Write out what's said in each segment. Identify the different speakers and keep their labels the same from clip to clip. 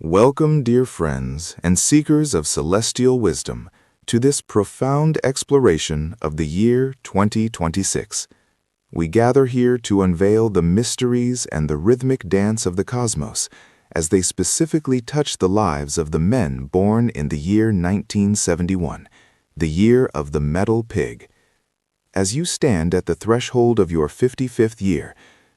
Speaker 1: Welcome, dear friends and seekers of celestial wisdom, to this profound exploration of the year 2026. We gather here to unveil the mysteries and the rhythmic dance of the cosmos as they specifically touch the lives of the men born in the year 1971, the year of the metal pig. As you stand at the threshold of your 55th year,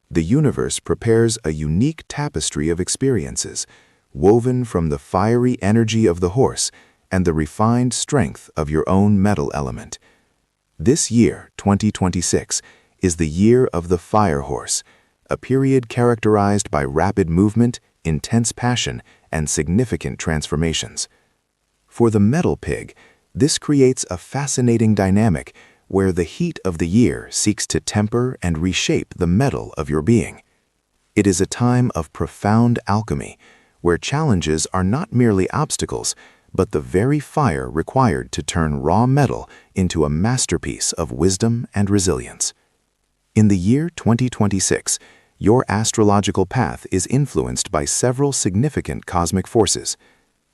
Speaker 1: the universe prepares a unique tapestry of experiences, woven from the fiery energy of the horse and the refined strength of your own metal element. This year, 2026, is the year of the fire horse, a period characterized by rapid movement, intense passion, and significant transformations. For the metal pig, this creates a fascinating dynamic where the heat of the year seeks to temper and reshape the metal of your being. It is a time of profound alchemy, where challenges are not merely obstacles, but the very fire required to turn raw metal into a masterpiece of wisdom and resilience. In the year 2026, your astrological path is influenced by several significant cosmic forces.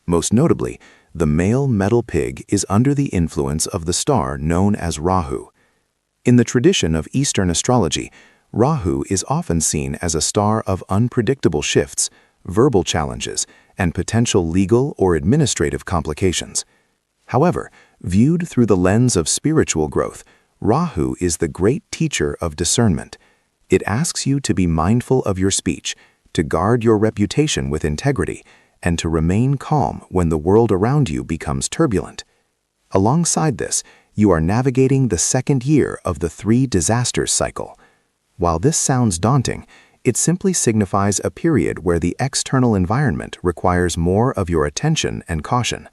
Speaker 1: Most notably, the male metal pig is under the influence of the star known as Rahu. In the tradition of Eastern astrology, Rahu is often seen as a star of unpredictable shifts, verbal challenges, and potential legal or administrative complications. However, viewed through the lens of spiritual growth, Rahu is the great teacher of discernment. It asks you to be mindful of your speech, to guard your reputation with integrity, and to remain calm when the world around you becomes turbulent. Alongside this, you are navigating the second year of the three disasters cycle. While this sounds daunting, it simply signifies a period where the external environment requires more of your attention and caution.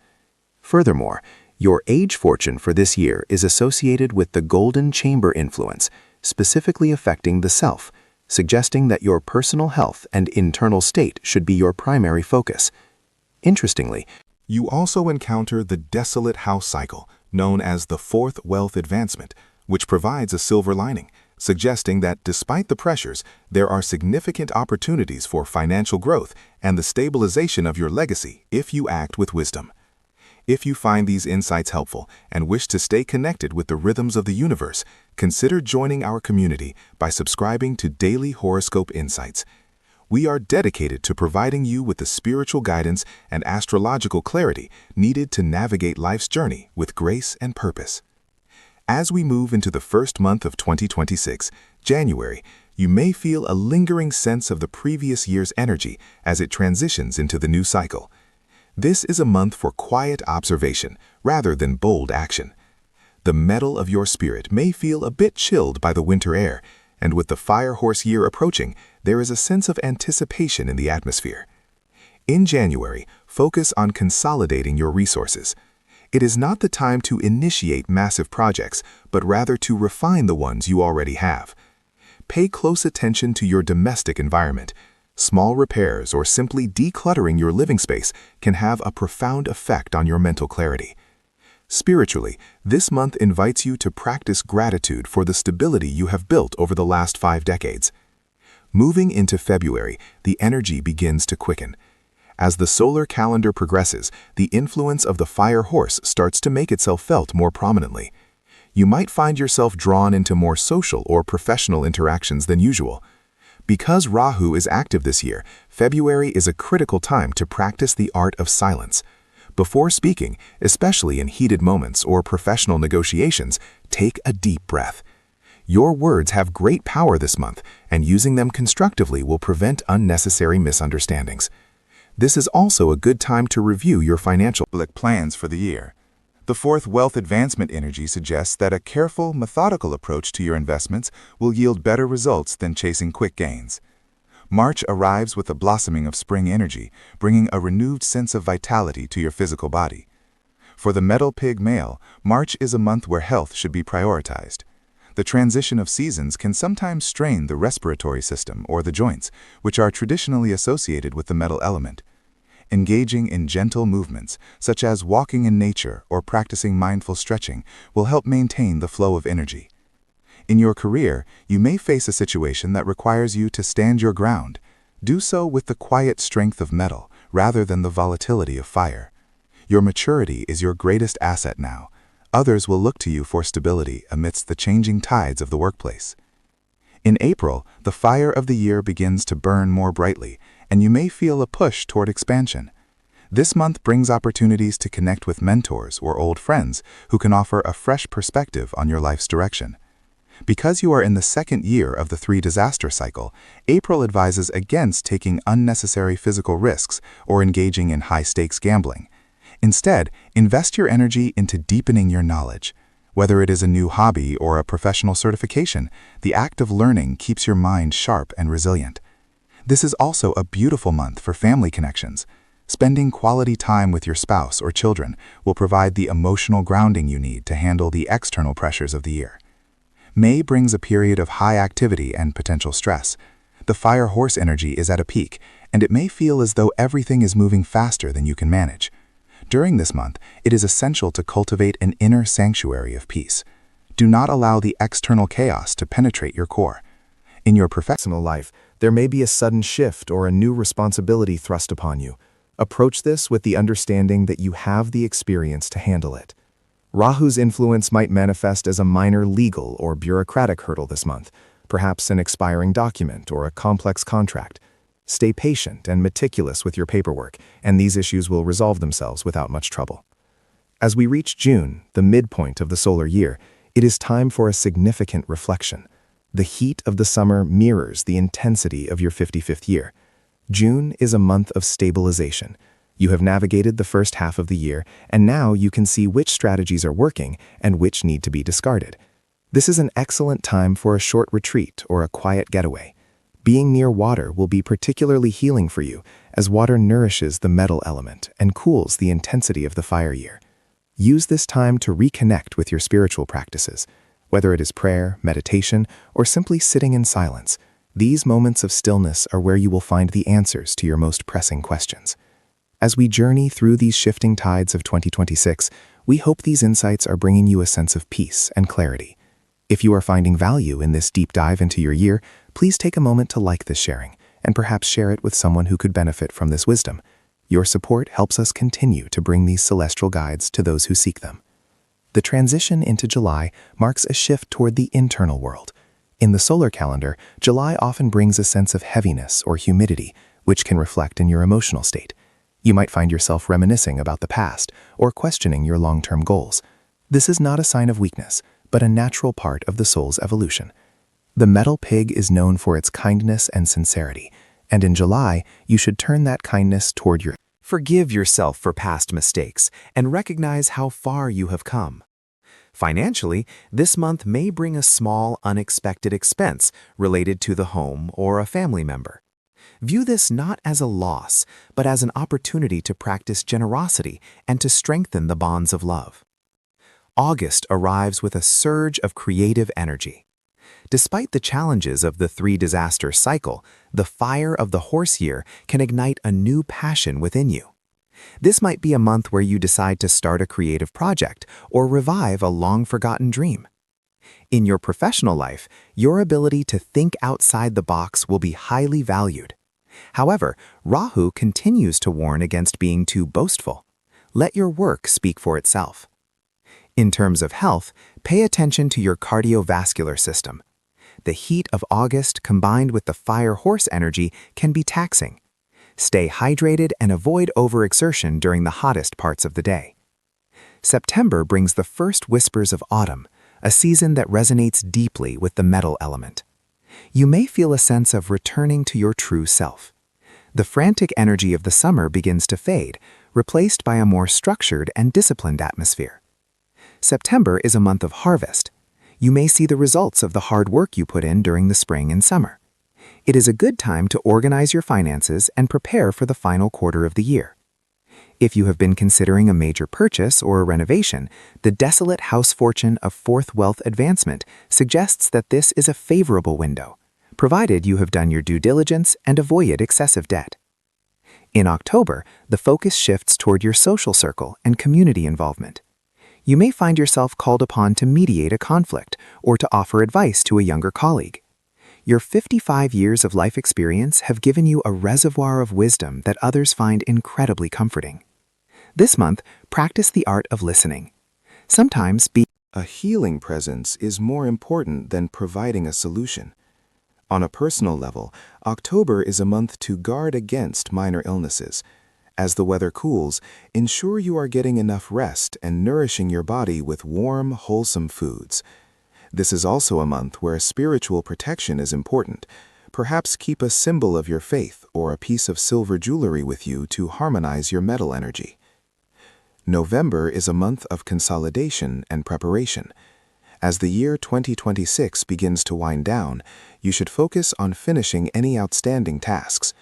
Speaker 1: Furthermore, your age fortune for this year is associated with the golden chamber influence, specifically affecting the self, suggesting that your personal health and internal state should be your primary focus. Interestingly, you also encounter the desolate house cycle, known as the fourth wealth advancement, which provides a silver lining, suggesting that despite the pressures, there are significant opportunities for financial growth and the stabilization of your legacy if you act with wisdom. If you find these insights helpful and wish to stay connected with the rhythms of the universe, consider joining our community by subscribing to Daily Horoscope Insights. We are dedicated to providing you with the spiritual guidance and astrological clarity needed to navigate life's journey with grace and purpose. As we move into the first month of 2026, January, you may feel a lingering sense of the previous year's energy as it transitions into the new cycle. This is a month for quiet observation rather than bold action. The metal of your spirit may feel a bit chilled by the winter air, and with the fire horse year approaching, there is a sense of anticipation in the atmosphere. In January, focus on consolidating your resources. It is not the time to initiate massive projects, but rather to refine the ones you already have. Pay close attention to your domestic environment. Small repairs or simply decluttering your living space can have a profound effect on your mental clarity. Spiritually, this month invites you to practice gratitude for the stability you have built over the last 5 decades. Moving into February, the energy begins to quicken. As the solar calendar progresses, the influence of the fire horse starts to make itself felt more prominently. You might find yourself drawn into more social or professional interactions than usual. Because Rahu is active this year, February is a critical time to practice the art of silence. Before speaking, especially in heated moments or professional negotiations, take a deep breath. Your words have great power this month, and using them constructively will prevent unnecessary misunderstandings. This is also a good time to review your financial plans for the year. The fourth wealth advancement energy suggests that a careful, methodical approach to your investments will yield better results than chasing quick gains. March arrives with the blossoming of spring energy, bringing a renewed sense of vitality to your physical body. For the metal pig male, March is a month where health should be prioritized. The transition of seasons can sometimes strain the respiratory system or the joints, which are traditionally associated with the metal element. Engaging in gentle movements, such as walking in nature or practicing mindful stretching, will help maintain the flow of energy. In your career, you may face a situation that requires you to stand your ground. Do so with the quiet strength of metal, rather than the volatility of fire. Your maturity is your greatest asset now. Others will look to you for stability amidst the changing tides of the workplace. In April, the fire of the year begins to burn more brightly, and you may feel a push toward expansion. This month brings opportunities to connect with mentors or old friends who can offer a fresh perspective on your life's direction. Because you are in the second year of the 3-disaster cycle, April advises against taking unnecessary physical risks or engaging in high-stakes gambling. Instead, invest your energy into deepening your knowledge. Whether it is a new hobby or a professional certification, the act of learning keeps your mind sharp and resilient. This is also a beautiful month for family connections. Spending quality time with your spouse or children will provide the emotional grounding you need to handle the external pressures of the year. May brings a period of high activity and potential stress. The fire horse energy is at a peak, and it may feel as though everything is moving faster than you can manage. During this month, it is essential to cultivate an inner sanctuary of peace. Do not allow the external chaos to penetrate your core. In your professional life, there may be a sudden shift or a new responsibility thrust upon you. Approach this with the understanding that you have the experience to handle it. Rahu's influence might manifest as a minor legal or bureaucratic hurdle this month, perhaps an expiring document or a complex contract. Stay patient and meticulous with your paperwork, and these issues will resolve themselves without much trouble. As we reach June, the midpoint of the solar year, it is time for a significant reflection. The heat of the summer mirrors the intensity of your 55th year. June is a month of stabilization. You have navigated the first half of the year, and now you can see which strategies are working and which need to be discarded. This is an excellent time for a short retreat or a quiet getaway. Being near water will be particularly healing for you, as water nourishes the metal element and cools the intensity of the fire year. Use this time to reconnect with your spiritual practices. Whether it is prayer, meditation, or simply sitting in silence, these moments of stillness are where you will find the answers to your most pressing questions. As we journey through these shifting tides of 2026, we hope these insights are bringing you a sense of peace and clarity. If you are finding value in this deep dive into your year, please take a moment to like this sharing, and perhaps share it with someone who could benefit from this wisdom. Your support helps us continue to bring these celestial guides to those who seek them. The transition into July marks a shift toward the internal world. In the solar calendar, July often brings a sense of heaviness or humidity, which can reflect in your emotional state. You might find yourself reminiscing about the past or questioning your long-term goals. This is not a sign of weakness, but a natural part of the soul's evolution. The metal pig is known for its kindness and sincerity, and in July, you should turn that kindness toward your.
Speaker 2: Forgive yourself for past mistakes and recognize how far you have come. Financially, this month may bring a small, unexpected expense related to the home or a family member. View this not as a loss, but as an opportunity to practice generosity and to strengthen the bonds of love. August arrives with a surge of creative energy. Despite the challenges of the 3-disaster cycle, the fire of the horse year can ignite a new passion within you. This might be a month where you decide to start a creative project or revive a long-forgotten dream. In your professional life, your ability to think outside the box will be highly valued. However, Rahu continues to warn against being too boastful. Let your work speak for itself. In terms of health, pay attention to your cardiovascular system. The heat of August combined with the fire horse energy can be taxing. Stay hydrated and avoid overexertion during the hottest parts of the day. September brings the first whispers of autumn, a season that resonates deeply with the metal element. You may feel a sense of returning to your true self. The frantic energy of the summer begins to fade, replaced by a more structured and disciplined atmosphere. September is a month of harvest. You may see the results of the hard work you put in during the spring and summer. It is a good time to organize your finances and prepare for the final quarter of the year. If you have been considering a major purchase or a renovation, the desolate house fortune of fourth wealth advancement suggests that this is a favorable window, provided you have done your due diligence and avoided excessive debt. In October, the focus shifts toward your social circle and community involvement. You may find yourself called upon to mediate a conflict or to offer advice to a younger colleague. Your 55 years of life experience have given you a reservoir of wisdom that others find incredibly comforting. This month, practice the art of listening. Sometimes
Speaker 1: A healing presence is more important than providing a solution. On a personal level, October is a month to guard against minor illnesses. As the weather cools, ensure you are getting enough rest and nourishing your body with warm, wholesome foods. This is also a month where spiritual protection is important. Perhaps keep a symbol of your faith or a piece of silver jewelry with you to harmonize your metal energy. November is a month of consolidation and preparation. As the year 2026 begins to wind down, you should focus on finishing any outstanding tasks.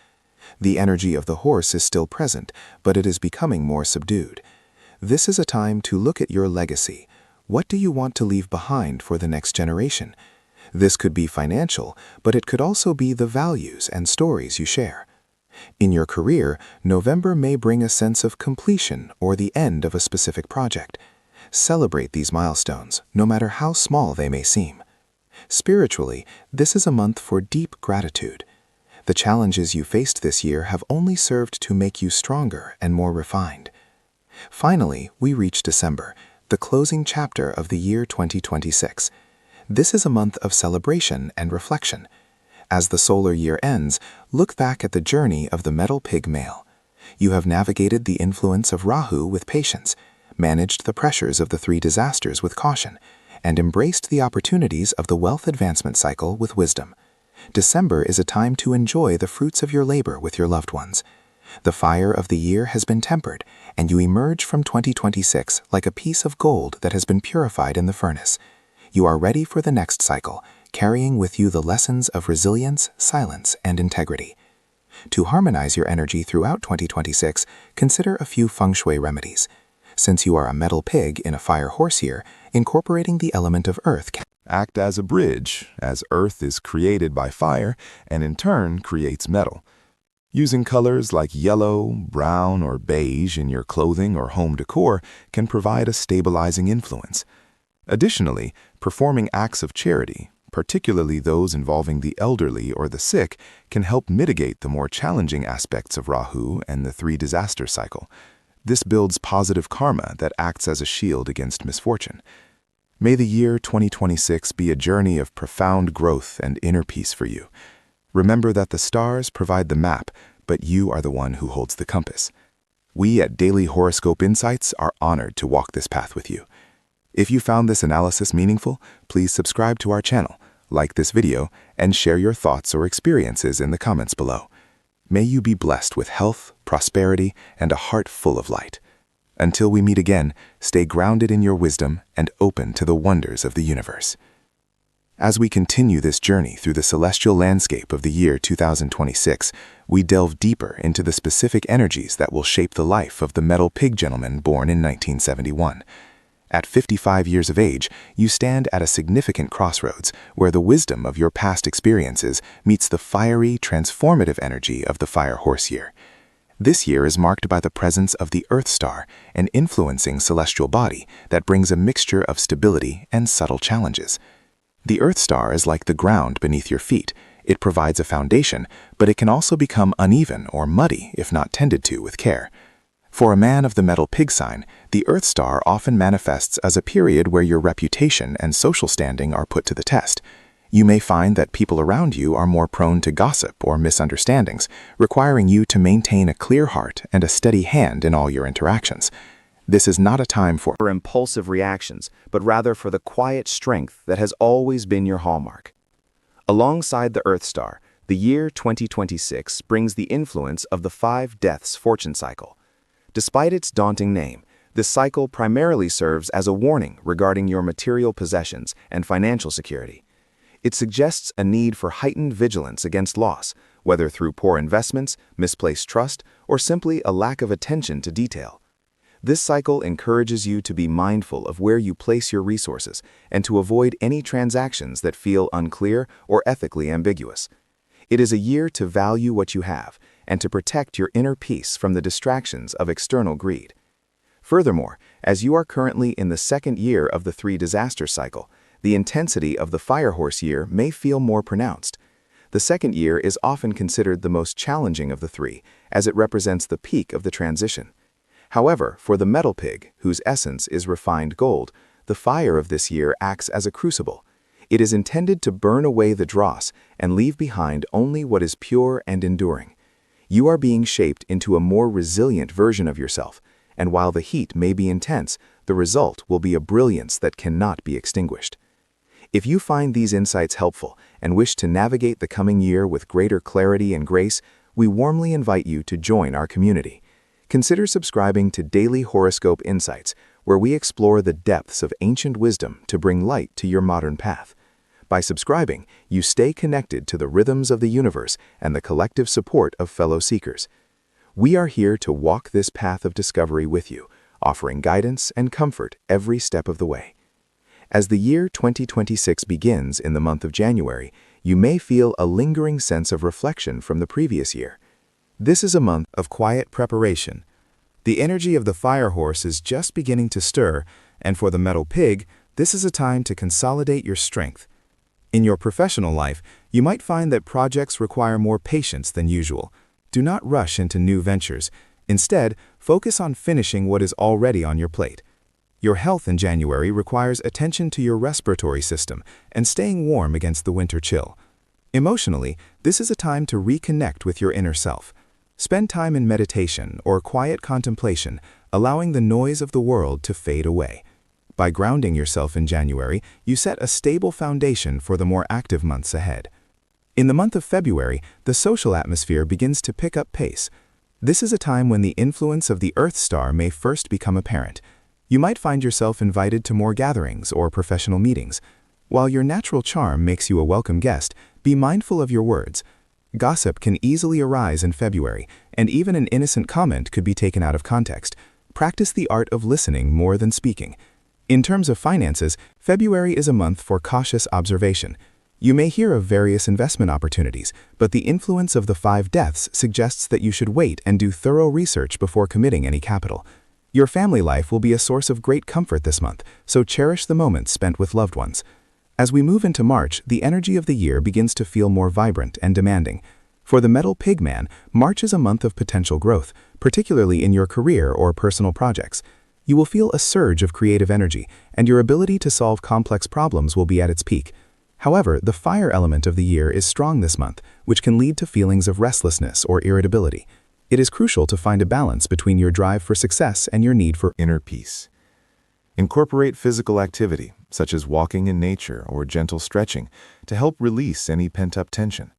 Speaker 1: The energy of the horse is still present, but it is becoming more subdued. This is a time to look at your legacy. What do you want to leave behind for the next generation? This could be financial, but it could also be the values and stories you share. In your career, November may bring a sense of completion or the end of a specific project. Celebrate these milestones, no matter how small they may seem. Spiritually, this is a month for deep gratitude. The challenges you faced this year have only served to make you stronger and more refined. Finally, we reach December, the closing chapter of the year 2026. This is a month of celebration and reflection. As the solar year ends, look back at the journey of the metal pig male. You have navigated the influence of Rahu with patience, managed the pressures of the three disasters with caution, and embraced the opportunities of the wealth advancement cycle with wisdom. December is a time to enjoy the fruits of your labor with your loved ones. The fire of the year has been tempered, and you emerge from 2026 like a piece of gold that has been purified in the furnace. You are ready for the next cycle, carrying with you the lessons of resilience, silence, and integrity. To harmonize your energy throughout 2026, consider a few feng shui remedies. Since you are a metal pig in a fire horse year, incorporating the element of earth can
Speaker 3: act as a bridge, as earth is created by fire and in turn creates metal. Using colors like yellow, brown, or beige in your clothing or home decor can provide a stabilizing influence. Additionally, performing acts of charity, particularly those involving the elderly or the sick, can help mitigate the more challenging aspects of Rahu and the three disaster cycle. This builds positive karma that acts as a shield against misfortune. May the year 2026 be a journey of profound growth and inner peace for you. Remember that the stars provide the map, but you are the one who holds the compass. We at Daily Horoscope Insights are honored to walk this path with you. If you found this analysis meaningful, please subscribe to our channel, like this video, and share your thoughts or experiences in the comments below. May you be blessed with health, prosperity, and a heart full of light. Until we meet again, stay grounded in your wisdom and open to the wonders of the universe. As we continue this journey through the celestial landscape of the year 2026, we delve deeper into the specific energies that will shape the life of the metal pig gentleman born in 1971. At 55 years of age, you stand at a significant crossroads where the wisdom of your past experiences meets the fiery, transformative energy of the fire horse year. This year is marked by the presence of the Earth Star, an influencing celestial body that brings a mixture of stability and subtle challenges. The Earth Star is like the ground beneath your feet. It provides a foundation, but it can also become uneven or muddy if not tended to with care. For a man of the metal pig sign, the Earth Star often manifests as a period where your reputation and social standing are put to the test. You may find that people around you are more prone to gossip or misunderstandings, requiring you to maintain a clear heart and a steady hand in all your interactions. This is not a time for
Speaker 2: impulsive reactions, but rather for the quiet strength that has always been your hallmark. Alongside the Earth Star, the year 2026 brings the influence of the 5 deaths fortune cycle. Despite its daunting name, this cycle primarily serves as a warning regarding your material possessions and financial security. It suggests a need for heightened vigilance against loss, whether through poor investments, misplaced trust, or simply a lack of attention to detail. This cycle encourages you to be mindful of where you place your resources and to avoid any transactions that feel unclear or ethically ambiguous. It is a year to value what you have and to protect your inner peace from the distractions of external greed. Furthermore, as you are currently in the 2nd year of the 3 disaster cycle, the intensity of the fire horse year may feel more pronounced.
Speaker 1: The second year is often considered the most challenging of the three, as it represents the peak of the transition. However, for the metal pig, whose essence is refined gold, the fire of this year acts as a crucible. It is intended to burn away the dross and leave behind only what is pure and enduring. You are being shaped into a more resilient version of yourself, and while the heat may be intense, the result will be a brilliance that cannot be extinguished. If you find these insights helpful and wish to navigate the coming year with greater clarity and grace, we warmly invite you to join our community. Consider subscribing to Daily Horoscope Insights, where we explore the depths of ancient wisdom to bring light to your modern path. By subscribing, you stay connected to the rhythms of the universe and the collective support of fellow seekers. We are here to walk this path of discovery with you, offering guidance and comfort every step of the way. As the year 2026 begins in the month of January, you may feel a lingering sense of reflection from the previous year. This is a month of quiet preparation. The energy of the fire horse is just beginning to stir, and for the metal pig, this is a time to consolidate your strength. In your professional life, you might find that projects require more patience than usual. Do not rush into new ventures. Instead, focus on finishing what is already on your plate. Your health in January requires attention to your respiratory system and staying warm against the winter chill. Emotionally, this is a time to reconnect with your inner self. Spend time in meditation or quiet contemplation, allowing the noise of the world to fade away. By grounding yourself in January, you set a stable foundation for the more active months ahead. In the month of February, the social atmosphere begins to pick up pace. This is a time when the influence of the Earth star may first become apparent. You might find yourself invited to more gatherings or professional meetings. While your natural charm makes you a welcome guest, be mindful of your words. Gossip can easily arise in February, and even an innocent comment could be taken out of context. Practice the art of listening more than speaking. In terms of finances, February is a month for cautious observation. You may hear of various investment opportunities, but the influence of the 5 deaths suggests that you should wait and do thorough research before committing any capital. Your family life will be a source of great comfort this month, so cherish the moments spent with loved ones. As we move into March, the energy of the year begins to feel more vibrant and demanding. For the metal pig man, March is a month of potential growth, particularly in your career or personal projects. You will feel a surge of creative energy, and your ability to solve complex problems will be at its peak. However, the fire element of the year is strong this month, which can lead to feelings of restlessness or irritability. It is crucial to find a balance between your drive for success and your need for
Speaker 3: Inner peace. Incorporate physical activity, such as walking in nature or gentle stretching, to help release any pent-up tension.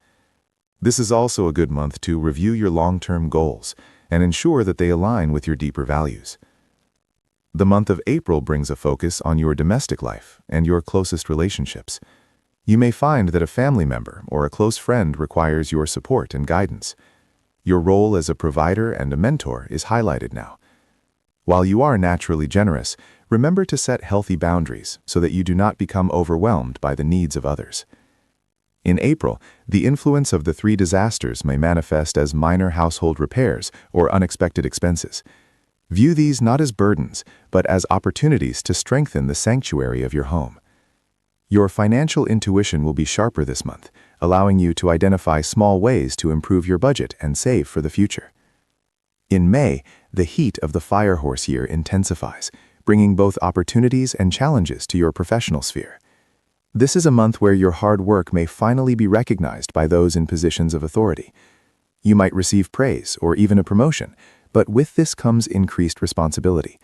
Speaker 3: This is also a good month to review your long-term goals and ensure that they align with your deeper values. The month of April brings a focus on your domestic life and your closest relationships. You may find that a family member or a close friend requires your support and guidance. Your role as a provider and a mentor is highlighted now. While you are naturally generous, remember to set healthy boundaries so that you do not become overwhelmed by the needs of others. In April, the influence of the 3 disasters may manifest as minor household repairs or unexpected expenses. View these not as burdens, but as opportunities to strengthen the sanctuary of your home. Your financial intuition will be sharper this month, allowing you to identify small ways to improve your budget and save for the future. In May, the heat of the fire horse year intensifies, bringing both opportunities and challenges to your professional sphere. This is a month where your hard work may finally be recognized by those in positions of authority. You might receive praise or even a promotion, but with this comes increased responsibility.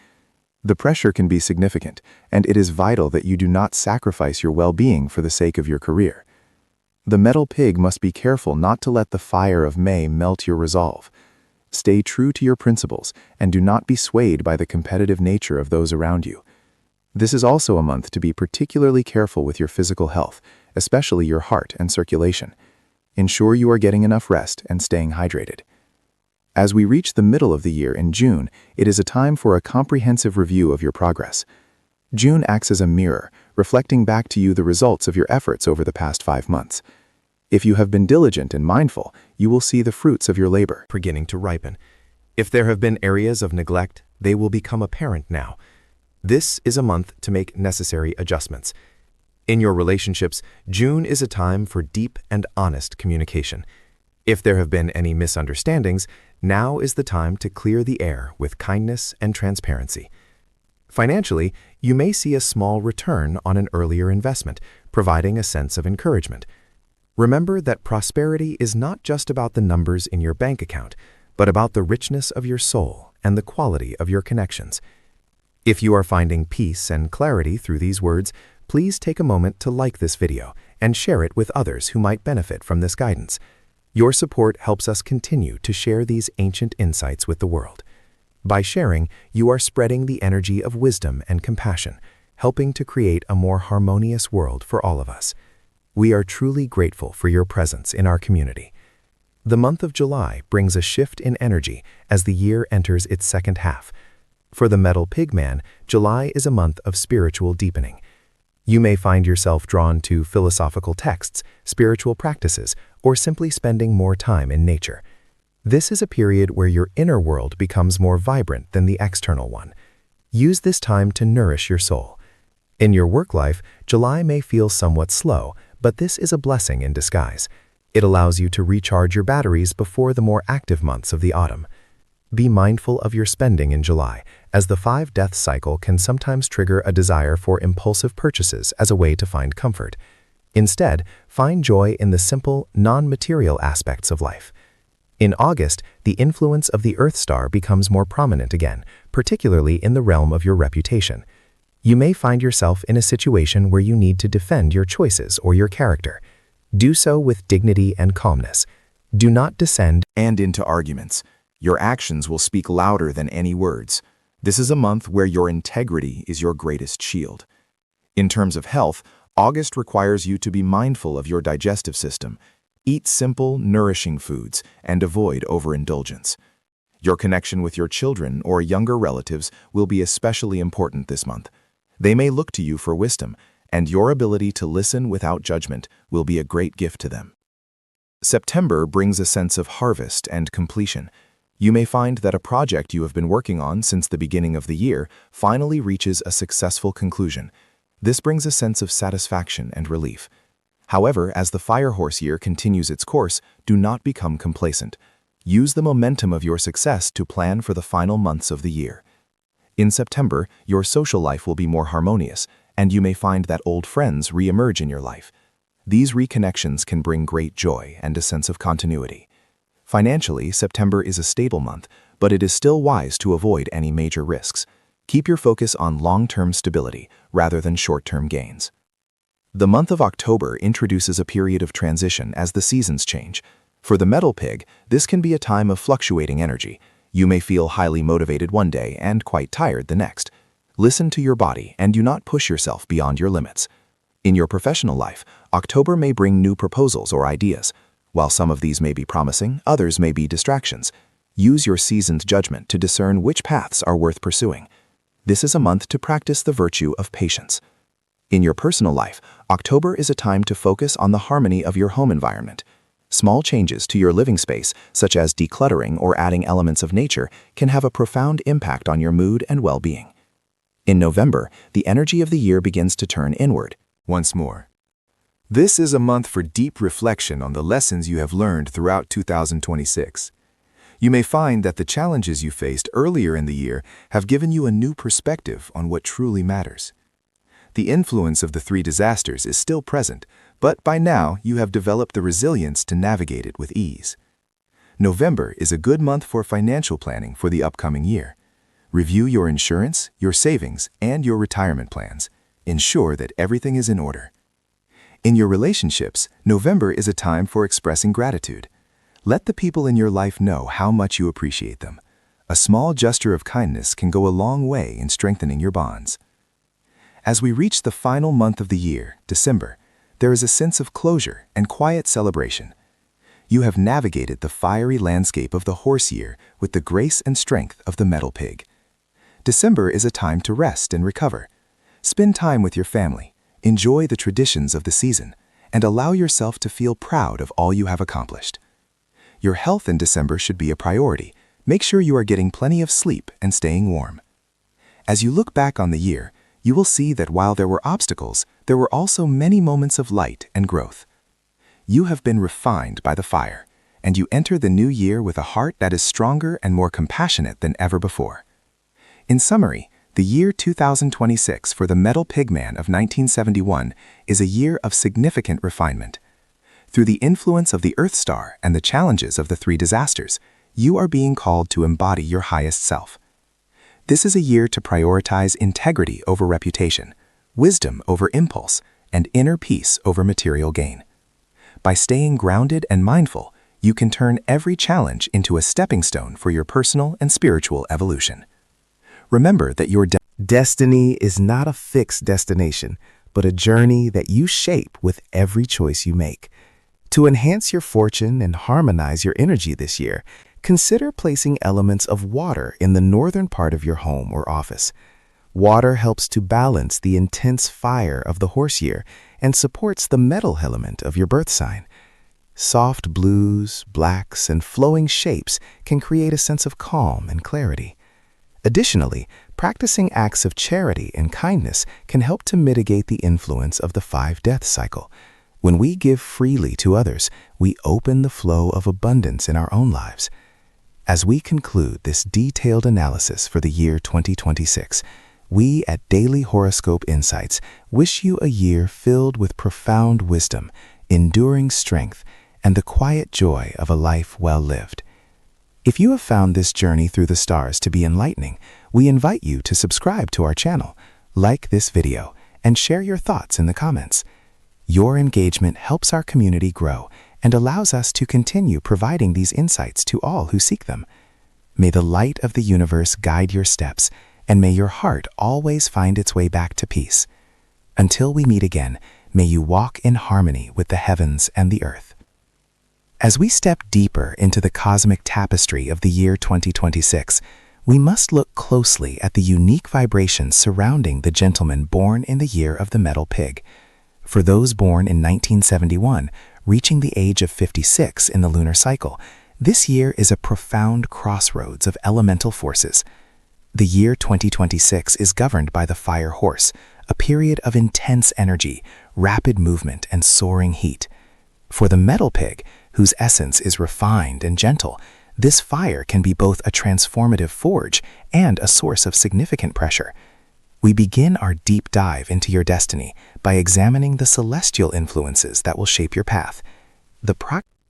Speaker 3: The pressure can be significant, and it is vital that you do not sacrifice your well-being for the sake of your career. The metal pig must be careful not to let the fire of May melt your resolve. Stay true to your principles and do not be swayed by the competitive nature of those around you. This is also a month to be particularly careful with your physical health, especially your heart and circulation. Ensure you are getting enough rest and staying hydrated. As we reach the middle of the year in June, it is a time for a comprehensive review of your progress. June acts as a mirror, reflecting back to you the results of your efforts over the past 5 months. If you have been diligent and mindful, you will see the fruits of your labor
Speaker 2: beginning to ripen. If there have been areas of neglect, they will become apparent now. This is a month to make necessary adjustments. In your relationships, June is a time for deep and honest communication. If there have been any misunderstandings, now is the time to clear the air with kindness and transparency. Financially, you may see a small return on an earlier investment, providing a sense of encouragement. Remember that prosperity is not just about the numbers in your bank account, but about the richness of your soul and the quality of your connections. If you are finding peace and clarity through these words, please take a moment to like this video and share it with others who might benefit from this guidance. Your support helps us continue to share these ancient insights with the world. By sharing, you are spreading the energy of wisdom and compassion, helping to create a more harmonious world for all of us. We are truly grateful for your presence in our community. The month of July brings a shift in energy as the year enters its second half. For the Metal Pig Man, July is a month of spiritual deepening. You may find yourself drawn to philosophical texts, spiritual practices, or simply spending more time in nature. This is a period where your inner world becomes more vibrant than the external one. Use this time to nourish your soul. In your work life, July may feel somewhat slow, but this is a blessing in disguise. It allows you to recharge your batteries before the more active months of the autumn. Be mindful of your spending in July, as the 5-death cycle can sometimes trigger a desire for impulsive purchases as a way to find comfort. Instead, find joy in the simple, non-material aspects of life. In August, the influence of the Earth star becomes more prominent again, particularly in the realm of your reputation. You may find yourself in a situation where you need to defend your choices or your character. Do so with dignity and calmness. Do not descend
Speaker 1: into arguments. Your actions will speak louder than any words. This is a month where your integrity is your greatest shield. In terms of health, August requires you to be mindful of your digestive system. Eat simple, nourishing foods and avoid overindulgence. Your connection with your children or younger relatives will be especially important this month. They may look to you for wisdom, and your ability to listen without judgment will be a great gift to them. September brings a sense of harvest and completion. You may find that a project you have been working on since the beginning of the year finally reaches a successful conclusion. This brings a sense of satisfaction and relief. However, as the Firehorse year continues its course, do not become complacent. Use the momentum of your success to plan for the final months of the year. In September, your social life will be more harmonious, and you may find that old friends re-emerge in your life. These reconnections can bring great joy and a sense of continuity. Financially, September is a stable month, but it is still wise to avoid any major risks. Keep your focus on long-term stability rather than short-term gains. The month of October introduces a period of transition as the seasons change. For the Metal Pig, this can be a time of fluctuating energy. You may feel highly motivated one day and quite tired the next. Listen to your body and do not push yourself beyond your limits. In your professional life, October may bring new proposals or ideas. While some of these may be promising, others may be distractions. Use your seasoned judgment to discern which paths are worth pursuing. This is a month to practice the virtue of patience. In your personal life, October is a time to focus on the harmony of your home environment. Small changes to your living space, such as decluttering or adding elements of nature, can have a profound impact on your mood and well-being. In November, the energy of the year begins to turn inward once more. This is a month for deep reflection on the lessons you have learned throughout 2026. You may find that the challenges you faced earlier in the year have given you a new perspective on what truly matters. The influence of the 3 disasters is still present, but by now you have developed the resilience to navigate it with ease. November is a good month for financial planning for the upcoming year. Review your insurance, your savings, and your retirement plans. Ensure that everything is in order. In your relationships, November is a time for expressing gratitude. Let the people in your life know how much you appreciate them. A small gesture of kindness can go a long way in strengthening your bonds. As we reach the final month of the year, December, there is a sense of closure and quiet celebration. You have navigated the fiery landscape of the horse year with the grace and strength of the Metal Pig. December is a time to rest and recover. Spend time with your family, enjoy the traditions of the season, and allow yourself to feel proud of all you have accomplished. Your health in December should be a priority. Make sure you are getting plenty of sleep and staying warm. As you look back on the year,
Speaker 2: you will see that while there were obstacles, there were also many moments of light and growth. You have been refined by the fire, and you enter the new year with a heart that is stronger and more compassionate than ever before. In summary, the year 2026 for the Metal Pigman of 1971 is a year of significant refinement. Through the influence of the Earth Star and the challenges of the three disasters, you are being called to embody your highest self. This is a year to prioritize integrity over reputation, wisdom over impulse, and inner peace over material gain. By staying grounded and mindful, you can turn every challenge into a stepping stone for your personal and spiritual evolution. Remember that your destiny is not a fixed destination, but a journey that you shape with every choice you make. To enhance your fortune and harmonize your energy this year, consider placing elements of water in the northern part of your home or office. Water helps to balance the intense fire of the horse year and supports the metal element of your birth sign. Soft blues, blacks, and flowing shapes can create a sense of calm and clarity. Additionally, practicing acts of charity and kindness can help to mitigate the influence of the 5-death cycle. When we give freely to others, we open the flow of abundance in our own lives. As we conclude this detailed analysis for the year 2026, we at Daily Horoscope Insights wish you a year filled with profound wisdom, enduring strength, and the quiet joy of a life well lived. If you have found this journey through the stars to be enlightening, we invite you to subscribe to our channel, like this video, and share your thoughts in the comments. Your engagement helps our community grow and allows us to continue providing these insights to all who seek them. May the light of the universe guide your steps, and may your heart always find its way back to peace. Until we meet again, may you walk in harmony with the heavens and the earth. As we step deeper into the cosmic tapestry of the year 2026, we must look closely at the unique vibrations surrounding the gentleman born in the year of the Metal Pig. For those born in 1971, reaching the age of 56 in the lunar cycle, this year is a profound crossroads of elemental forces. The year 2026 is governed by the fire horse, a period of intense energy, rapid movement, and soaring heat. For the Metal Pig, whose essence is refined and gentle, this fire can be both a transformative forge and a source of significant pressure. We begin our deep dive into your destiny by examining the celestial influences that will shape your path.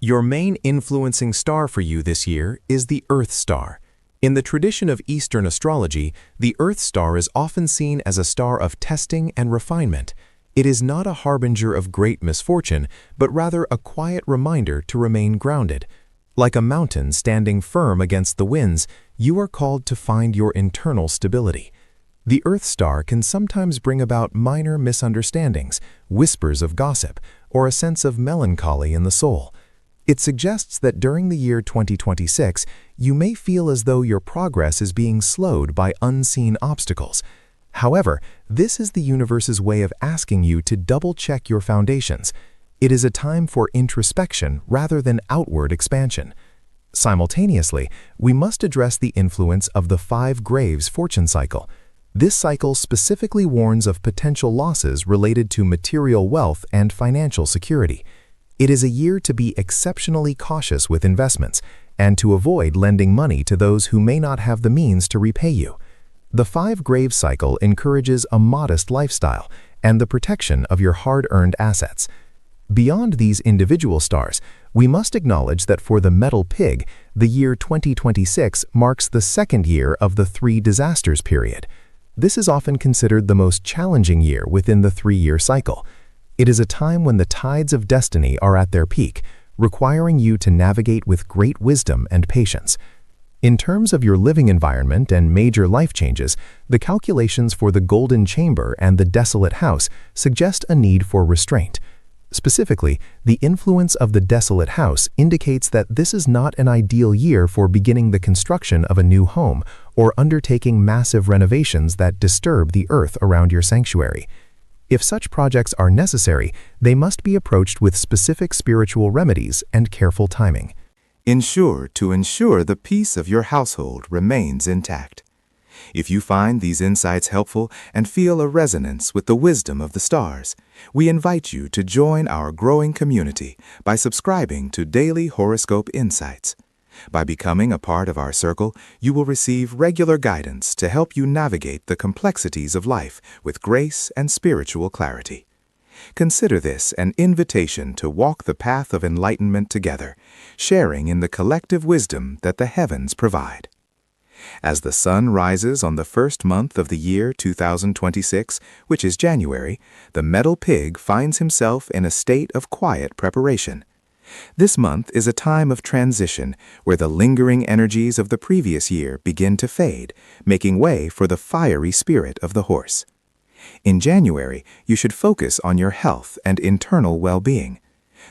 Speaker 4: Your main influencing star for you this year is the Earth Star. In the tradition of Eastern astrology, the Earth Star is often seen as a star of testing and refinement. It is not a harbinger of great misfortune, but rather a quiet reminder to remain grounded. Like a mountain standing firm against the winds, you are called to find your internal stability. The Earth Star can sometimes bring about minor misunderstandings, whispers of gossip, or a sense of melancholy in the soul. It suggests that during the year 2026, you may feel as though your progress is being slowed by unseen obstacles. However, this is the universe's way of asking you to double-check your foundations. It is a time for introspection rather than outward expansion. Simultaneously, we must address the influence of the 5 Graves fortune cycle. This cycle specifically warns of potential losses related to material wealth and financial security. It is a year to be exceptionally cautious with investments and to avoid lending money to those who may not have the means to repay you. The 5 Graves cycle encourages a modest lifestyle and the protection of your hard-earned assets. Beyond these individual stars, we must acknowledge that for the Metal Pig, the year 2026 marks the second year of the 3 disasters period. This is often considered the most challenging year within the 3-year cycle. It is a time when the tides of destiny are at their peak, requiring you to navigate with great wisdom and patience. In terms of your living environment and major life changes, the calculations for the Golden Chamber and the Desolate House suggest a need for restraint. Specifically, the influence of the Desolate House indicates that this is not an ideal year for beginning the construction of a new home or undertaking massive renovations that disturb the earth around your sanctuary. If such projects are necessary, they must be approached with specific spiritual remedies and careful timing.
Speaker 1: Ensure the peace of your household remains intact. If you find these insights helpful and feel a resonance with the wisdom of the stars, we invite you to join our growing community by subscribing to Daily Horoscope Insights. By becoming a part of our circle, you will receive regular guidance to help you navigate the complexities of life with grace and spiritual clarity. Consider this an invitation to walk the path of enlightenment together, sharing in the collective wisdom that the heavens provide. As the sun rises on the first month of the year 2026, which is January, the metal pig finds himself in a state of quiet preparation. This month is a time of transition where the lingering energies of the previous year begin to fade, making way for the fiery spirit of the horse. In January, you should focus on your health and internal well-being.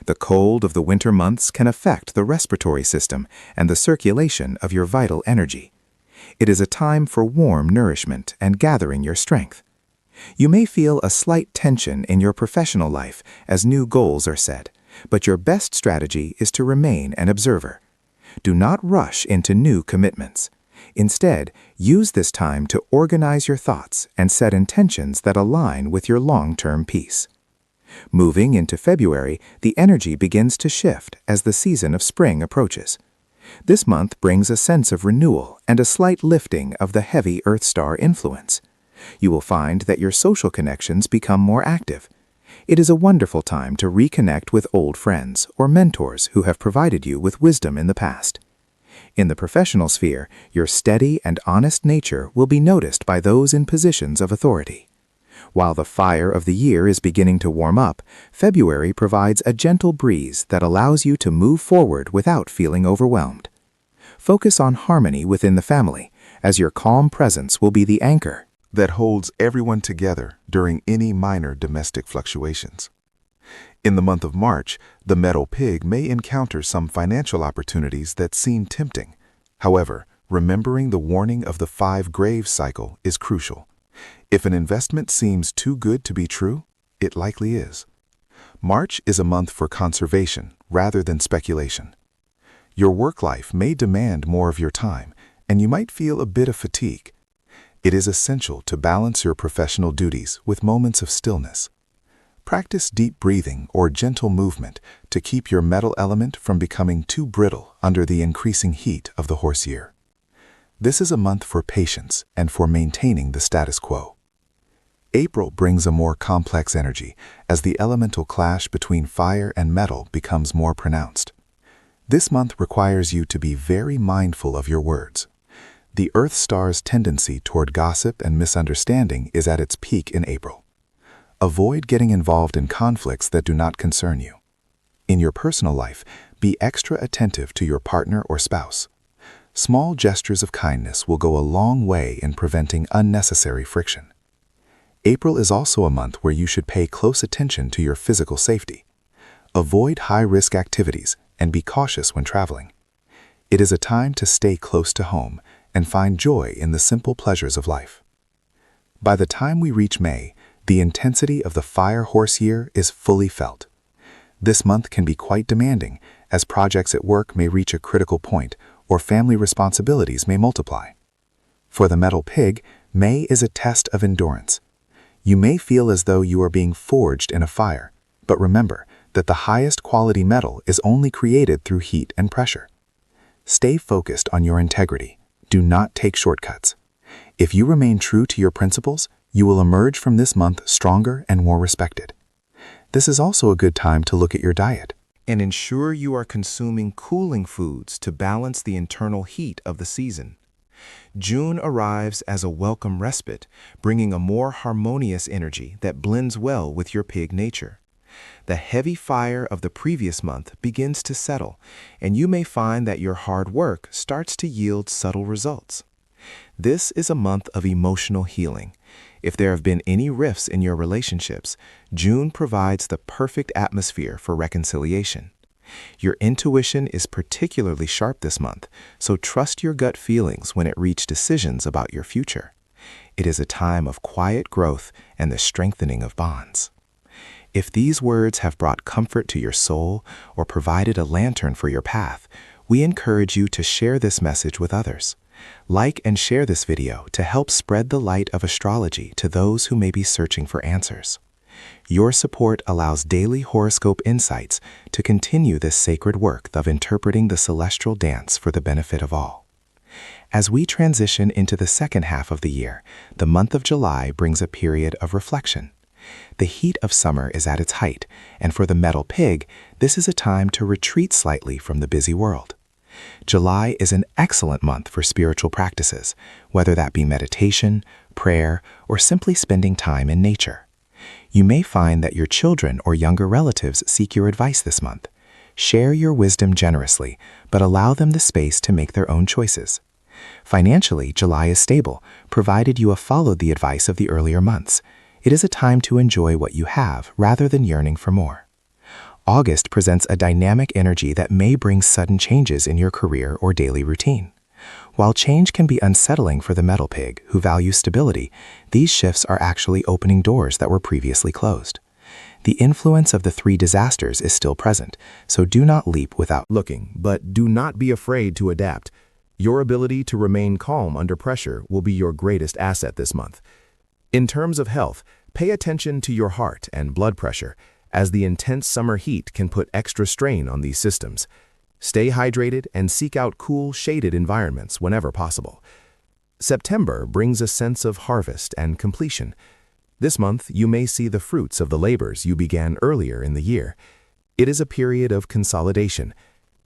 Speaker 1: The cold of the winter months can affect the respiratory system and the circulation of your vital energy. It is a time for warm nourishment and gathering your strength. You may feel a slight tension in your professional life as new goals are set, but your best strategy is to remain an observer. Do not rush into new commitments. Instead, use this time to organize your thoughts and set intentions that align with your long-term peace. Moving into February, the energy begins to shift as the season of spring approaches. This month brings a sense of renewal and a slight lifting of the heavy Earth star influence. You will find that your social connections become more active. It is a wonderful time to reconnect with old friends or mentors who have provided you with wisdom in the past. In the professional sphere, your steady and honest nature will be noticed by those in positions of authority. While the fire of the year is beginning to warm up, February provides a gentle breeze that allows you to move forward without feeling overwhelmed. Focus on harmony within the family, as your calm presence will be the anchor
Speaker 3: that holds everyone together during any minor domestic fluctuations. In the month of March, the metal pig may encounter some financial opportunities that seem tempting. However, remembering the warning of the 5 graves cycle is crucial. If an investment seems too good to be true, it likely is. March is a month for conservation rather than speculation. Your work life may demand more of your time, and you might feel a bit of fatigue. It is essential to balance your professional duties with moments of stillness. Practice deep breathing or gentle movement to keep your metal element from becoming too brittle under the increasing heat of the horse year. This is a month for patience and for maintaining the status quo. April brings a more complex energy as the elemental clash between fire and metal becomes more pronounced. This month requires you to be very mindful of your words. The Earth star's tendency toward gossip and misunderstanding is at its peak in April. Avoid getting involved in conflicts that do not concern you. In your personal life, be extra attentive to your partner or spouse. Small gestures of kindness will go a long way in preventing unnecessary friction. April is also a month where you should pay close attention to your physical safety. Avoid high-risk activities and be cautious when traveling. It is a time to stay close to home and find joy in the simple pleasures of life. By the time we reach May, the intensity of the fire horse year is fully felt. This month can be quite demanding, as projects at work may reach a critical point or family responsibilities may multiply. For the metal pig, May is a test of endurance. You may feel as though you are being forged in a fire, but remember that the highest quality metal is only created through heat and pressure. Stay focused on your integrity. Do not take shortcuts. If you remain true to your principles, you will emerge from this month stronger and more respected. This is also a good time to look at your diet.
Speaker 2: And ensure you are consuming cooling foods to balance the internal heat of the season. June arrives as a welcome respite, bringing a more harmonious energy that blends well with your pig nature. The heavy fire of the previous month begins to settle, and you may find that your hard work starts to yield subtle results. This is a month of emotional healing. If there have been any rifts in your relationships, June provides the perfect atmosphere for reconciliation. Your intuition is particularly sharp this month, so trust your gut feelings when it reaches decisions about your future. It is a time of quiet growth and the strengthening of bonds. If these words have brought comfort to your soul or provided a lantern for your path, we encourage you to share this message with others. Like and share this video to help spread the light of astrology to those who may be searching for answers. Your support allows Daily Horoscope Insights to continue this sacred work of interpreting the celestial dance for the benefit of all. As we transition into the second half of the year, the month of July brings a period of reflection. The heat of summer is at its height, and for the metal pig, this is a time to retreat slightly from the busy world. July is an excellent month for spiritual practices, whether that be meditation, prayer, or simply spending time in nature. You may find that your children or younger relatives seek your advice this month. Share your wisdom generously, but allow them the space to make their own choices. Financially, July is stable, provided you have followed the advice of the earlier months. It is a time to enjoy what you have rather than yearning for more. August presents a dynamic energy that may bring sudden changes in your career or daily routine. While change can be unsettling for the metal pig, who values stability, these shifts are actually opening doors that were previously closed. The influence of the three disasters is still present, so do not leap without
Speaker 4: Looking, but do not be afraid to adapt. Your ability to remain calm under pressure will be your greatest asset this month. In terms of health, pay attention to your heart and blood pressure, as the intense summer heat can put extra strain on these systems. Stay hydrated and seek out cool, shaded environments whenever possible. September brings a sense of harvest and completion. This month, you may see the fruits of the labors you began earlier in the year. It is a period of consolidation.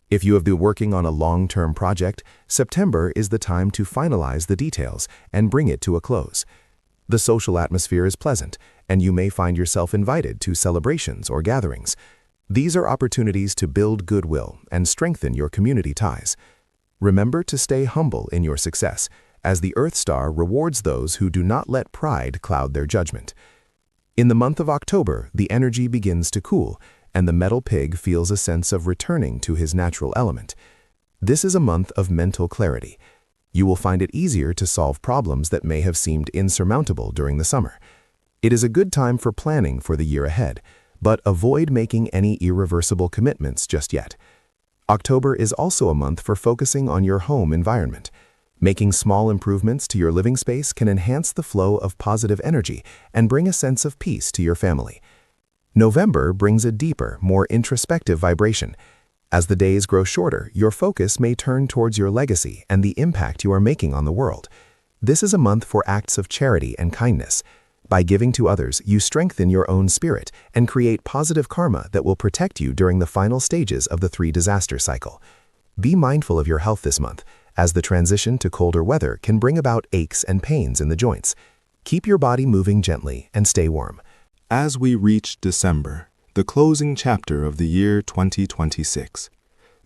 Speaker 4: If you have been working on a long-term project, September is the time to finalize the details and bring it to a close. The social atmosphere is pleasant, and you may find yourself invited to celebrations or gatherings. These are opportunities to build goodwill and strengthen your community ties. Remember to stay humble in your success, as the Earth Star rewards those who do not let pride cloud their judgment. In the month of October, the energy begins to cool, and the metal pig feels a sense of returning to his natural element. This is a month of mental clarity. You will find it easier to solve problems that may have seemed insurmountable during the summer. It is a good time for planning for the year ahead, but avoid making any irreversible commitments just yet. October is also a month for focusing on your home environment. Making small improvements to your living space can enhance the flow of positive energy and bring a sense of peace to your family. November brings a deeper, more introspective vibration. As the days grow shorter, your focus may turn towards your legacy and the impact you are making on the world. This is a month for acts of charity and kindness. By giving to others, you strengthen your own spirit and create positive karma that will protect you during the final stages of the three-disaster cycle. Be mindful of your health this month, as the transition to colder weather can bring about aches and pains in the joints. Keep your body moving gently and stay warm.
Speaker 1: As we reach December, the closing chapter of the year 2026,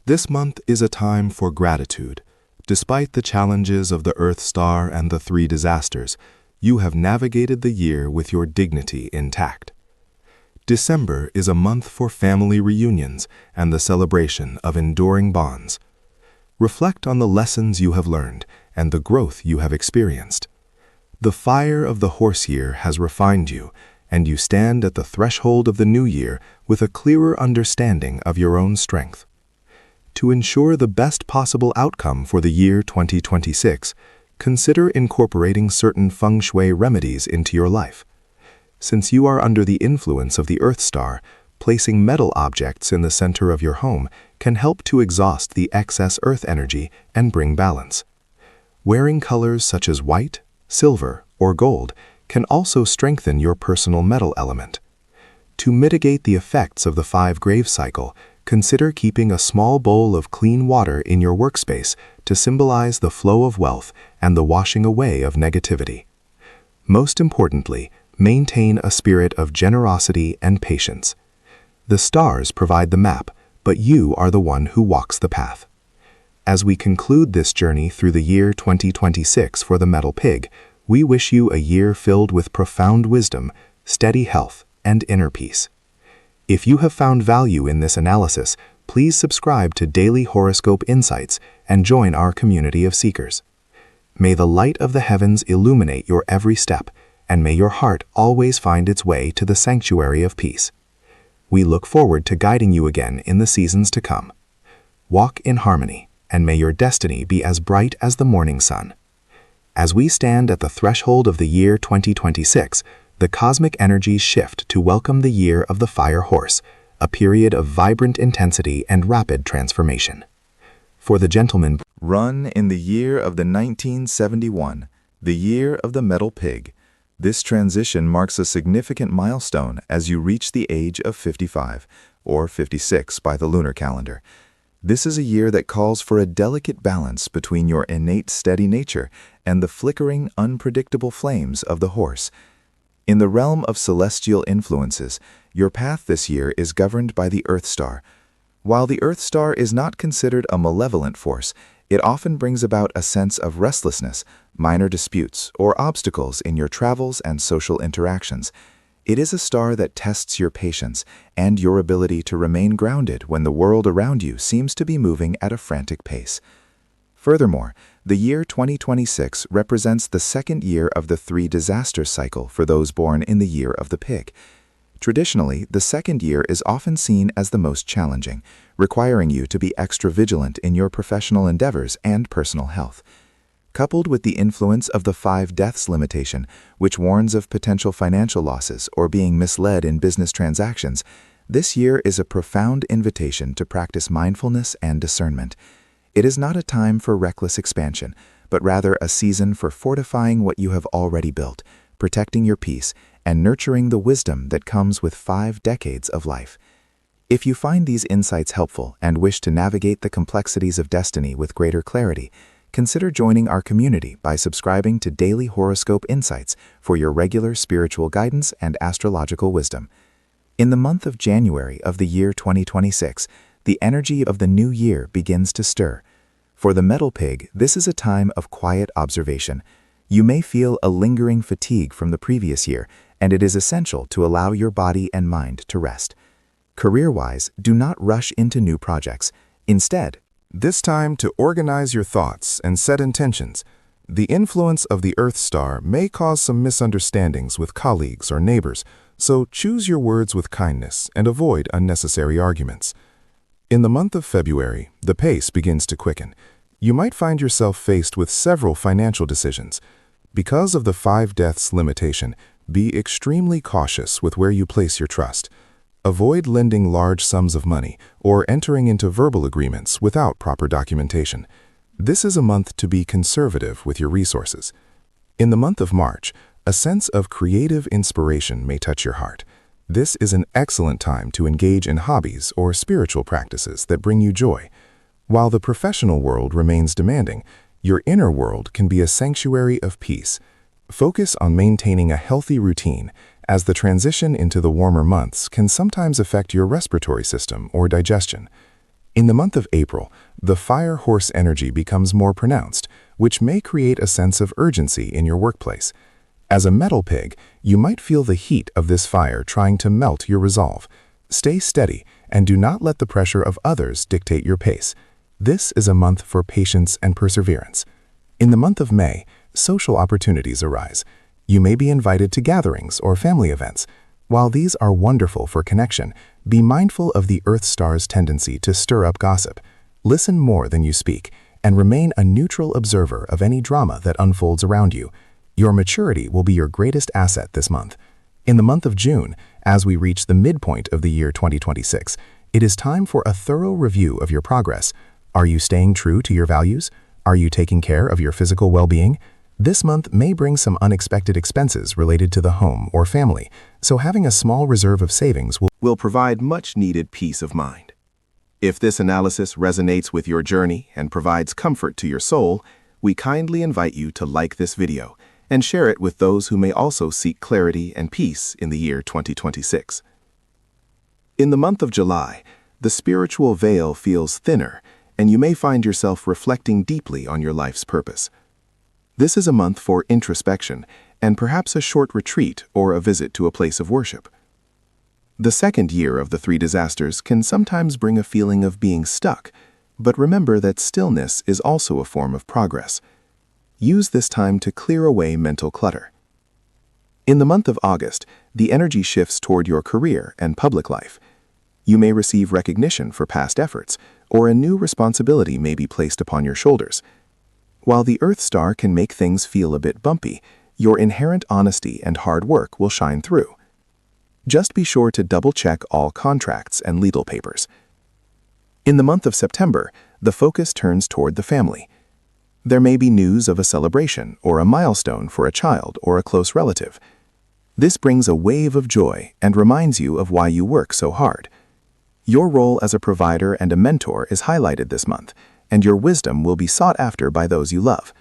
Speaker 1: this month is a time for gratitude. Despite the challenges of the Earth Star and the three disasters, you have navigated the year with your dignity intact. December is a month for family reunions and the celebration of enduring bonds. Reflect on the lessons you have learned and the growth you have experienced. The fire of the horse year has refined you, and you stand at the threshold of the new year with a clearer understanding of your own strength. To ensure the best possible outcome for the year 2026, consider incorporating certain feng shui remedies into your life. Since you are under the influence of the Earth Star, placing metal objects in the center of your home can help to exhaust the excess earth energy and bring balance. Wearing colors such as white, silver, or gold can also strengthen your personal metal element. To mitigate the effects of the 5-grave cycle, consider keeping a small bowl of clean water in your workspace to symbolize the flow of wealth and the washing away of negativity. Most importantly, maintain a spirit of generosity and patience. The stars provide the map, but you are the one who walks the path. As we conclude this journey through the year 2026 for the metal pig, we wish you a year filled with profound wisdom, steady health, and inner peace. If you have found value in this analysis, please subscribe to Daily Horoscope Insights and join our community of seekers. May the light of the heavens illuminate your every step, and may your heart always find its way to the sanctuary of peace. We look forward to guiding you again in the seasons to come. Walk in harmony
Speaker 2: and may your destiny be as bright as the morning sun. As we stand at the threshold of the year 2026, the cosmic energies shift to welcome the year of the Fire Horse, a period of vibrant intensity and rapid transformation. For the gentleman,
Speaker 1: Run in the year of the 1971, the year of the metal pig. This transition marks a significant milestone as you reach the age of 55, or 56 by the lunar calendar. This is a year that calls for a delicate balance between your innate steady nature and the flickering, unpredictable flames of the horse. In the realm of celestial influences, your path this year is governed by the Earth Star. While the Earth Star is not considered a malevolent force, it often brings about a sense of restlessness, minor disputes, or obstacles in your travels and social interactions. It is a star that tests your patience and your ability to remain grounded when the world around you seems to be moving at a frantic pace. Furthermore, the year 2026 represents the second year of the three disasters cycle for those born in the year of the pig. Traditionally, the second year is often seen as the most challenging, requiring you to be extra vigilant in your professional endeavors and personal health. Coupled with the influence of the 5 deaths limitation, which warns of potential financial losses or being misled in business transactions, this year is a profound invitation to practice mindfulness and discernment. It is not a time for reckless expansion, but rather a season for fortifying what you have already built, protecting your peace, and nurturing the wisdom that comes with 5 decades of life. If you find these insights helpful and wish to navigate the complexities of destiny with greater clarity, consider joining our community by subscribing to Daily Horoscope Insights for your regular spiritual guidance and astrological wisdom. In the month of January of the year 2026, the energy of the new year begins to stir. For the metal pig, this is a time of quiet observation. You may feel a lingering fatigue from the previous year, and it is essential to allow your body and mind to rest. Career-wise, do not rush into new projects. Instead,
Speaker 3: This time to organize your thoughts and set intentions. The influence of the Earth Star may cause some misunderstandings with colleagues or neighbors, so choose your words with kindness and avoid unnecessary arguments. In the month of February, the pace begins to quicken. You might find yourself faced with several financial decisions. Because of the 5 deaths limitation, be extremely cautious with where you place your trust. Avoid lending large sums of money or entering into verbal agreements without proper documentation. This is a month to be conservative with your resources. In the month of March, a sense of creative inspiration may touch your heart. This is an excellent time to engage in hobbies or spiritual practices that bring you joy. While the professional world remains demanding, your inner world can be a sanctuary of peace. Focus on maintaining a healthy routine, as the transition into the warmer months can sometimes affect your respiratory system or digestion. In the month of April, the Fire Horse energy becomes more pronounced, which may create a sense of urgency in your workplace. As a metal pig, you might feel the heat of this fire trying to melt your resolve. Stay steady and do not let the pressure of others dictate your pace. This is a month for patience and perseverance. In the month of May, social opportunities arise. You may be invited to gatherings or family events. While these are wonderful for connection, be mindful of the Earth Star's tendency to stir up gossip. Listen more than you speak, and remain a neutral observer of any drama that unfolds around you. Your maturity will be your greatest asset this month. In the month of June, as we reach the midpoint of the year 2026, it is time for a thorough review of your progress. Are you staying true to your values? Are you taking care of your physical well-being? This month may bring some unexpected expenses related to the home or family, so having a small reserve of savings will
Speaker 5: provide much-needed peace of mind. If this analysis resonates with your journey and provides comfort to your soul, we kindly invite you to like this video and share it with those who may also seek clarity and peace in the year 2026. In the month of July, the spiritual veil feels thinner, and you may find yourself reflecting deeply on your life's purpose. This is a month for introspection and perhaps a short retreat or a visit to a place of worship. The second year of the 3 disasters can sometimes bring a feeling of being stuck, but remember that stillness is also a form of progress. Use this time to clear away mental clutter. In the month of August, the energy shifts toward your career and public life. You may receive recognition for past efforts, or a new responsibility may be placed upon your shoulders. While the Earth Star can make things feel a bit bumpy, your inherent honesty and hard work will shine through. Just be sure to double-check all contracts and legal papers. In the month of September, the focus turns toward the family. There may be news of a celebration or a milestone for a child or a close relative. This brings a wave of joy and reminds you of why you work so hard. Your role as a provider and a mentor is highlighted this month, and your wisdom will be sought after by those you love.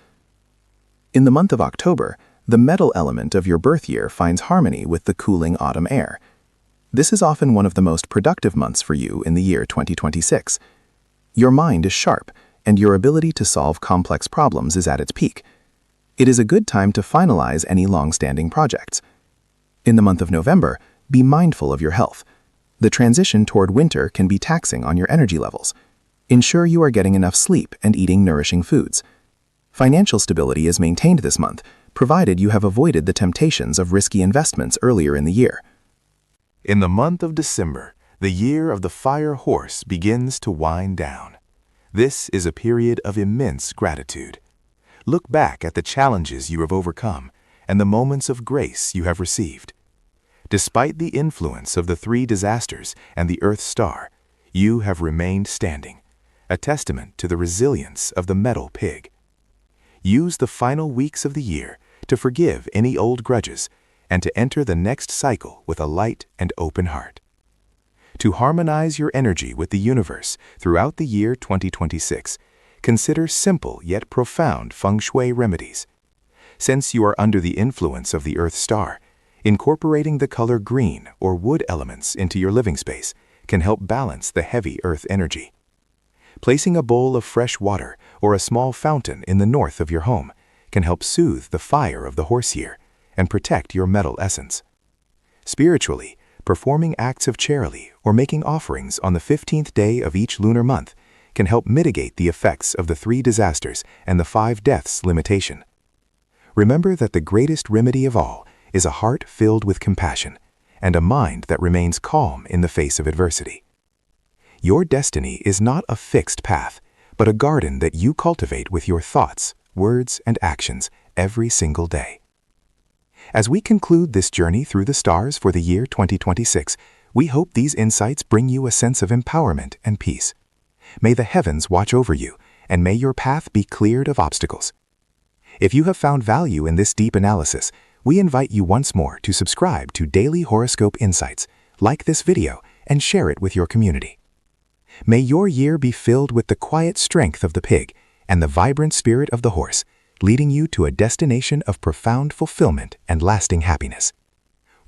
Speaker 5: In the month of October, the metal element of your birth year finds harmony with the cooling autumn air. This is often one of the most productive months for you in the year 2026. Your mind is sharp, and your ability to solve complex problems is at its peak. It is a good time to finalize any long-standing projects. In the month of November, be mindful of your health. The transition toward winter can be taxing on your energy levels. Ensure you are getting enough sleep and eating nourishing foods. Financial stability is maintained this month, provided you have avoided the temptations of risky investments earlier in the year.
Speaker 3: In the month of December, the year of the fire horse begins to wind down. This is a period of immense gratitude. Look back at the challenges you have overcome and the moments of grace you have received. Despite the influence of the 3 disasters and the Earth Star, you have remained standing, a testament to the resilience of the metal pig. Use the final weeks of the year to forgive any old grudges and to enter the next cycle with a light and open heart. To harmonize your energy with the universe throughout the year 2026, consider simple yet profound feng shui remedies. Since you are under the influence of the Earth Star, incorporating the color green or wood elements into your living space can help balance the heavy earth energy. Placing a bowl of fresh water or a small fountain in the north of your home can help soothe the fire of the horse year and protect your metal essence. Spiritually, performing acts of charity or making offerings on the 15th day of each lunar month can help mitigate the effects of the 3 disasters and the 5 deaths limitation. Remember that the greatest remedy of all is a heart filled with compassion and a mind that remains calm in the face of adversity. Your destiny is not a fixed path, but a garden that you cultivate with your thoughts, words, and actions every single day. As we conclude this journey through the stars for the year 2026, we hope these insights bring you a sense of empowerment and peace. May the heavens watch over you, and may your path be cleared of obstacles. If you have found value in this deep analysis, we invite you once more to subscribe to Daily Horoscope Insights, like this video, and share it with your community. May your year be filled with the quiet strength of the pig and the vibrant spirit of the horse, leading you to a destination of profound fulfillment and lasting happiness.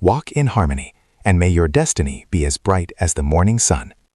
Speaker 3: Walk in harmony, and may your destiny be as bright as the morning sun.